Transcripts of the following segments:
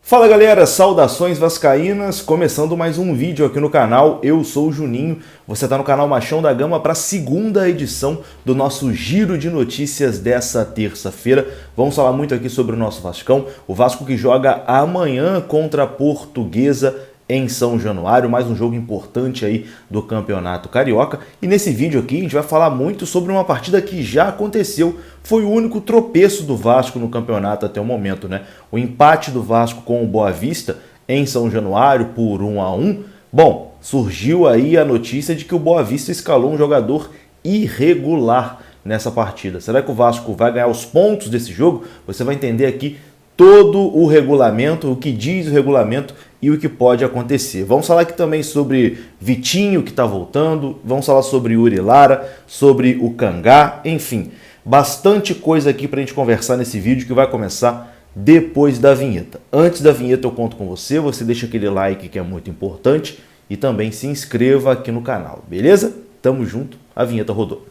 Fala galera, saudações vascaínas, começando mais um vídeo aqui no canal, eu sou o Juninho, você está no canal Machão da Gama para a segunda edição do nosso giro de notícias dessa terça-feira. Vamos falar muito aqui sobre o nosso Vascão, o Vasco que joga amanhã contra a Portuguesa em São Januário, mais um jogo importante aí do Campeonato Carioca. E nesse vídeo aqui a gente vai falar muito sobre uma partida que já aconteceu, foi o único tropeço do Vasco no campeonato até o momento, né? O empate do Vasco com o Boa Vista em São Januário por 1-1. Bom, surgiu aí a notícia de que o Boa Vista escalou um jogador irregular nessa partida. Será que o Vasco vai ganhar os pontos desse jogo? Você vai entender aqui todo o regulamento, o que diz o regulamento e o que pode acontecer. Vamos falar aqui também sobre Vitinho, que está voltando, vamos falar sobre Yuri Lara, sobre o Cangá, enfim, bastante coisa aqui para a gente conversar nesse vídeo que vai começar depois da vinheta. Antes da vinheta eu conto com você, você deixa aquele like que é muito importante e também se inscreva aqui no canal, beleza? Tamo junto, a vinheta rodou.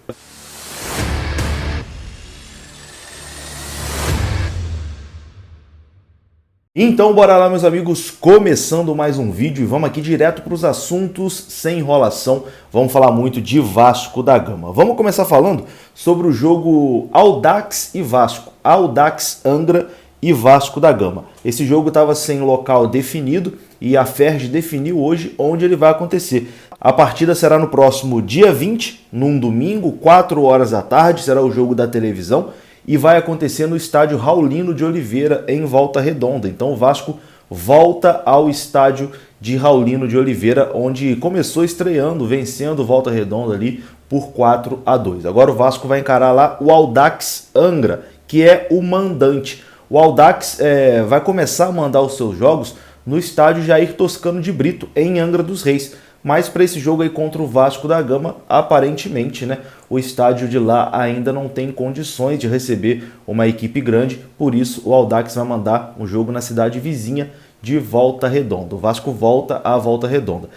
Então bora lá meus amigos, começando mais um vídeo e vamos aqui direto para os assuntos sem enrolação. Vamos falar muito de Vasco da Gama. Vamos começar falando sobre o jogo Audax e Vasco, Audax Angra e Vasco da Gama. Esse jogo estava sem local definido e a Ferj definiu hoje onde ele vai acontecer. A partida será no próximo dia 20, num domingo, 4 horas da tarde, será o jogo da televisão. E vai acontecer no estádio Raulino de Oliveira, em Volta Redonda. Então o Vasco volta ao estádio de Raulino de Oliveira, onde começou estreando, vencendo Volta Redonda ali por 4-2. Agora o Vasco vai encarar lá o Audax Angra, que é o mandante. O Audax vai começar a mandar os seus jogos no estádio Jair Toscano de Brito, em Angra dos Reis. Mas para esse jogo aí contra o Vasco da Gama, aparentemente, né, o estádio de lá ainda não tem condições de receber uma equipe grande, por isso o Audax vai mandar um jogo na cidade vizinha de Volta Redonda. O Vasco volta a Volta Redonda.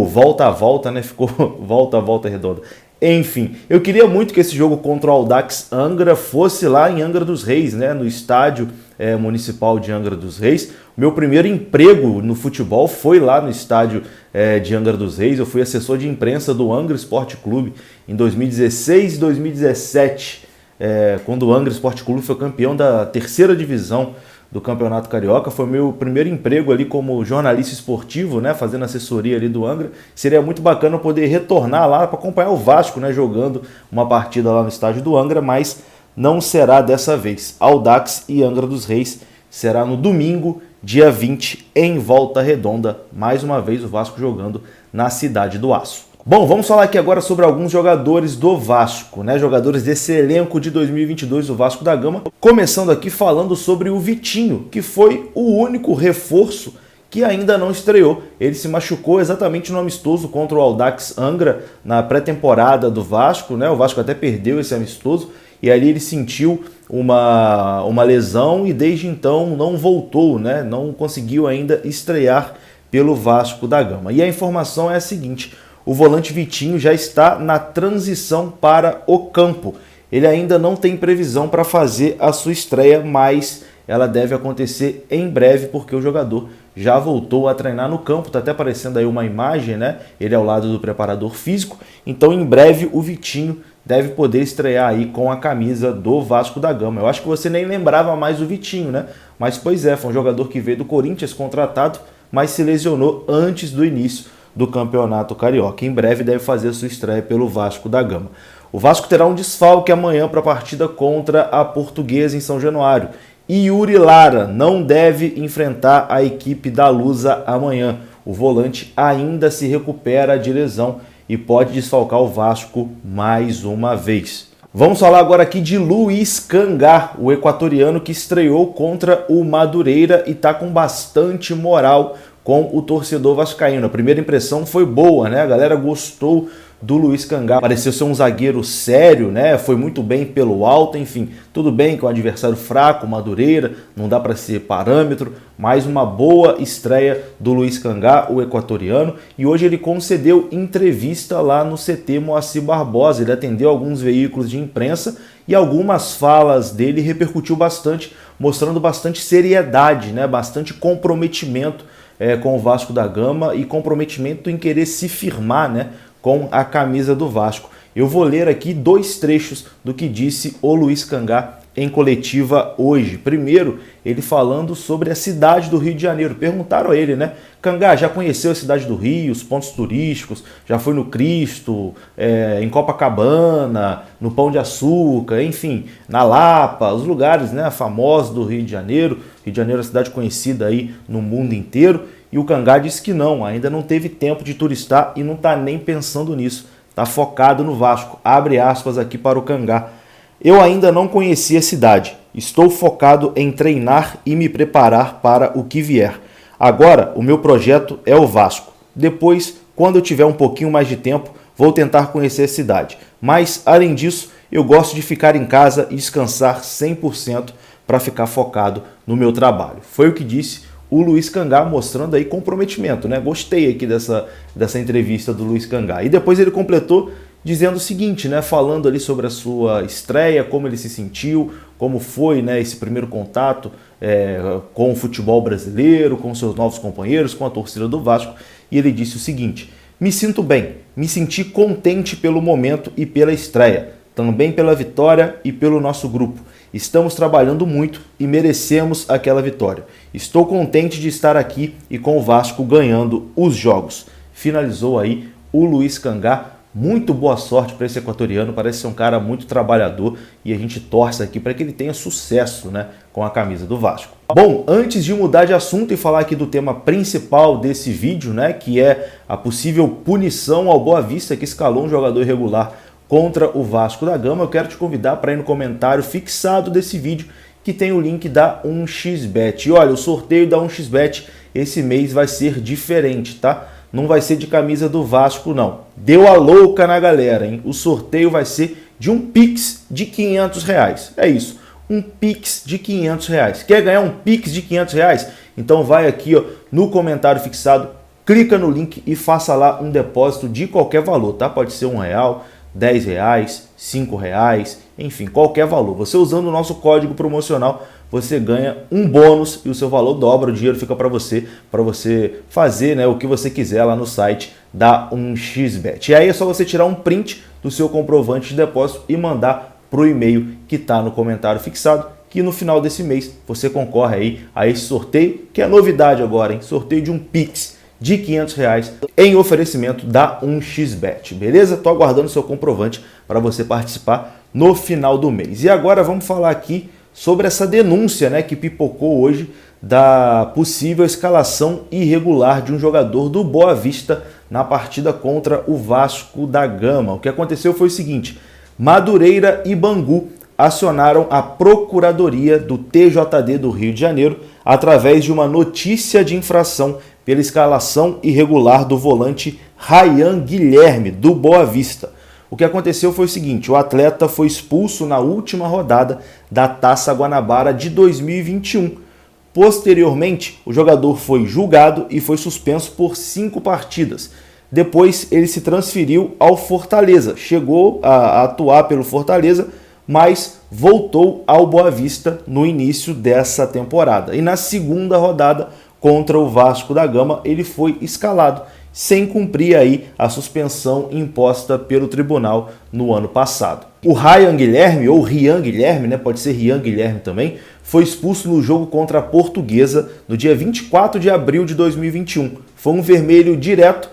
Volta a volta, né, ficou volta a Volta Redonda. Enfim, eu queria muito que esse jogo contra o Audax Angra fosse lá em Angra dos Reis, né, no estádio municipal de Angra dos Reis. O meu primeiro emprego no futebol foi lá no estádio de Angra dos Reis. Eu fui assessor de imprensa do Angra Esporte Clube em 2016 e 2017, quando o Angra Esporte Clube foi campeão da terceira divisão do Campeonato Carioca. Foi meu primeiro emprego ali como jornalista esportivo, né, fazendo assessoria ali do Angra. Seria muito bacana poder retornar lá para acompanhar o Vasco, né, jogando uma partida lá no estádio do Angra, mas não será dessa vez. Audax e Angra dos Reis será no domingo, dia 20, em Volta Redonda. Mais uma vez o Vasco jogando na Cidade do Aço. Bom, vamos falar aqui agora sobre alguns jogadores do Vasco, né? Jogadores desse elenco de 2022 do Vasco da Gama. Começando aqui falando sobre o Vitinho, que foi o único reforço que ainda não estreou. Ele se machucou exatamente no amistoso contra o Audax Angra na pré-temporada do Vasco, né? O Vasco até perdeu esse amistoso e ali ele sentiu uma lesão e desde então não voltou, né? Não conseguiu ainda estrear pelo Vasco da Gama. E a informação é a seguinte: o volante Vitinho já está na transição para o campo. Ele ainda não tem previsão para fazer a sua estreia, mas ela deve acontecer em breve porque o jogador já voltou a treinar no campo. Está até aparecendo aí uma imagem, né? Ele ao lado do preparador físico. Então em breve o Vitinho deve poder estrear aí com a camisa do Vasco da Gama. Eu acho que você nem lembrava mais o Vitinho, né? Mas pois é, foi um jogador que veio do Corinthians contratado, mas se lesionou antes do início do Campeonato Carioca. Em breve deve fazer sua estreia pelo Vasco da Gama. O Vasco terá um desfalque amanhã para a partida contra a Portuguesa em São Januário. E Yuri Lara não deve enfrentar a equipe da Lusa amanhã. O volante ainda se recupera de lesão e pode desfalcar o Vasco mais uma vez. Vamos falar agora aqui de Luiz Cangá, o equatoriano que estreou contra o Madureira e está com bastante moral com o torcedor vascaíno. A primeira impressão foi boa, né? A galera gostou do Luiz Cangá. Pareceu ser um zagueiro sério, né? Foi muito bem pelo alto, enfim, tudo bem que é um adversário fraco, Madureira, não dá para ser parâmetro, mas uma boa estreia do Luiz Cangá, o equatoriano, e hoje ele concedeu entrevista lá no CT Moacir Barbosa. Ele atendeu alguns veículos de imprensa e algumas falas dele repercutiu bastante, mostrando bastante seriedade, né? Bastante comprometimento com o Vasco da Gama e comprometimento em querer se firmar, né, com a camisa do Vasco. Eu vou ler aqui 2 trechos do que disse o Luiz Cangá em coletiva hoje. Primeiro, ele falando sobre a cidade do Rio de Janeiro. Perguntaram a ele, né? Cangá, já conheceu a cidade do Rio, os pontos turísticos? Já foi no Cristo, em Copacabana, no Pão de Açúcar, enfim, na Lapa, os lugares, né, famosos do Rio de Janeiro. Rio de Janeiro é uma cidade conhecida aí no mundo inteiro. E o Cangá disse que não, ainda não teve tempo de turistar e não está nem pensando nisso. Está focado no Vasco. Abre aspas aqui para o Cangá. Eu ainda não conheci a cidade. Estou focado em treinar e me preparar para o que vier. Agora, o meu projeto é o Vasco. Depois, quando eu tiver um pouquinho mais de tempo, vou tentar conhecer a cidade. Mas, além disso, eu gosto de ficar em casa e descansar 100% para ficar focado no meu trabalho. Foi o que disse o Luiz Cangá, mostrando aí comprometimento, né? Gostei aqui dessa entrevista do Luiz Cangá. E depois ele completou dizendo o seguinte, né? Falando ali sobre a sua estreia, como ele se sentiu, como foi, né, esse primeiro contato com o futebol brasileiro, com seus novos companheiros, com a torcida do Vasco. E ele disse o seguinte: me sinto bem, me senti contente pelo momento e pela estreia, também pela vitória e pelo nosso grupo. Estamos trabalhando muito e merecemos aquela vitória. Estou contente de estar aqui e com o Vasco ganhando os jogos. Finalizou aí o Luiz Cangá. Muito boa sorte para esse equatoriano, parece ser um cara muito trabalhador e a gente torce aqui para que ele tenha sucesso, né, com a camisa do Vasco. Bom, antes de mudar de assunto e falar aqui do tema principal desse vídeo, né, que é a possível punição ao Boa Vista, que escalou um jogador irregular contra o Vasco da Gama, eu quero te convidar para ir no comentário fixado desse vídeo que tem o link da 1xBet. E olha, o sorteio da 1xBet esse mês vai ser diferente, tá? Não vai ser de camisa do Vasco, não. Deu a louca na galera, hein? O sorteio vai ser de um Pix de R$500. É isso, um Pix de R$500. Quer ganhar um Pix de R$500? Então vai aqui, ó, no comentário fixado, clica no link e faça lá um depósito de qualquer valor, tá? Pode ser R$1, R$10, R$5, enfim, qualquer valor. Você usando o nosso código promocional, você ganha um bônus e o seu valor dobra, o dinheiro fica para você fazer, né, o que você quiser lá no site da 1xBet. E aí é só você tirar um print do seu comprovante de depósito e mandar para o e-mail que está no comentário fixado, que no final desse mês você concorre aí a esse sorteio, que é novidade agora, hein? Sorteio de um Pix de R$500 em oferecimento da 1xBet, beleza? Tô aguardando seu comprovante para você participar no final do mês. E agora vamos falar aqui sobre essa denúncia, né, que pipocou hoje da possível escalação irregular de um jogador do Boa Vista na partida contra o Vasco da Gama. O que aconteceu foi o seguinte: Madureira e Bangu acionaram a Procuradoria do TJD do Rio de Janeiro através de uma notícia de infração pela escalação irregular do volante Ryan Guilherme, do Boa Vista. O que aconteceu foi o seguinte: o atleta foi expulso na última rodada da Taça Guanabara de 2021. Posteriormente, o jogador foi julgado e foi suspenso por 5 partidas. Depois, ele se transferiu ao Fortaleza, chegou a atuar pelo Fortaleza, mas voltou ao Boa Vista no início dessa temporada. E na segunda rodada, contra o Vasco da Gama, ele foi escalado, sem cumprir aí a suspensão imposta pelo tribunal no ano passado. O Ryan Guilherme, ou Rian Guilherme, né, pode ser Rian Guilherme também, foi expulso no jogo contra a Portuguesa no dia 24 de abril de 2021. Foi um vermelho direto,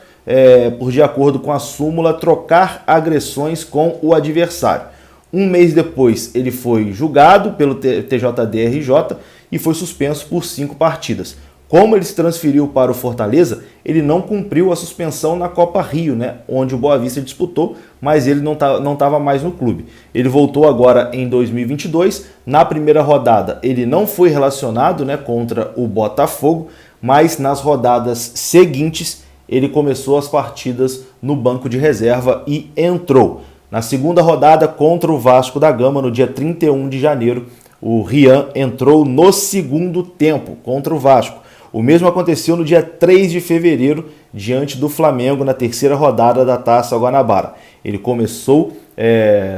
por de acordo com a súmula, trocar agressões com o adversário. Um mês depois, ele foi julgado pelo TJD-RJ e foi suspenso por 5 partidas. Como ele se transferiu para o Fortaleza, ele não cumpriu a suspensão na Copa Rio, né, onde o Boa Vista disputou, mas ele não estava mais no clube. Ele voltou agora em 2022. Na primeira rodada, ele não foi relacionado, né, contra o Botafogo, mas nas rodadas seguintes ele começou as partidas no banco de reserva e entrou. Na segunda rodada contra o Vasco da Gama, no dia 31 de janeiro, o Rian entrou no segundo tempo contra o Vasco. O mesmo aconteceu no dia 3 de fevereiro, diante do Flamengo, na terceira rodada da Taça Guanabara. Ele começou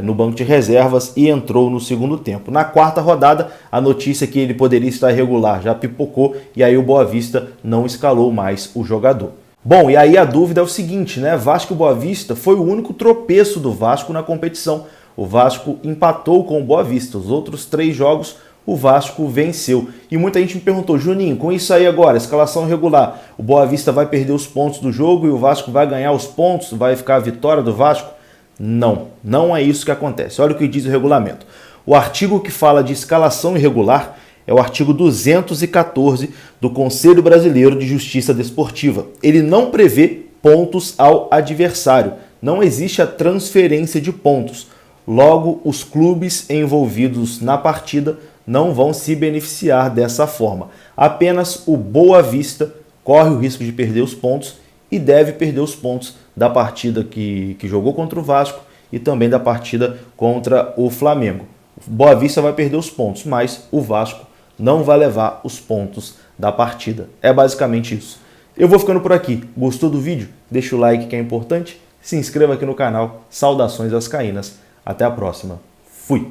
no banco de reservas e entrou no segundo tempo. Na quarta rodada, a notícia que ele poderia estar irregular já pipocou e aí o Boa Vista não escalou mais o jogador. Bom, e aí a dúvida é o seguinte, né? Vasco e Boa Vista foi o único tropeço do Vasco na competição. O Vasco empatou com o Boa Vista. Os outros 3 jogos o Vasco venceu. E muita gente me perguntou, Juninho, com isso aí agora, escalação irregular, o Boa Vista vai perder os pontos do jogo e o Vasco vai ganhar os pontos? Vai ficar a vitória do Vasco? Não, não é isso que acontece. Olha o que diz o regulamento. O artigo que fala de escalação irregular é o artigo 214 do Conselho Brasileiro de Justiça Desportiva. Ele não prevê pontos ao adversário. Não existe a transferência de pontos. Logo, os clubes envolvidos na partida não vão se beneficiar dessa forma. Apenas o Boa Vista corre o risco de perder os pontos e deve perder os pontos da partida que jogou contra o Vasco e também da partida contra o Flamengo. O Boa Vista vai perder os pontos, mas o Vasco não vai levar os pontos da partida. É basicamente isso. Eu vou ficando por aqui. Gostou do vídeo? Deixa o like que é importante. Se inscreva aqui no canal. Saudações vascaínas. Até a próxima. Fui!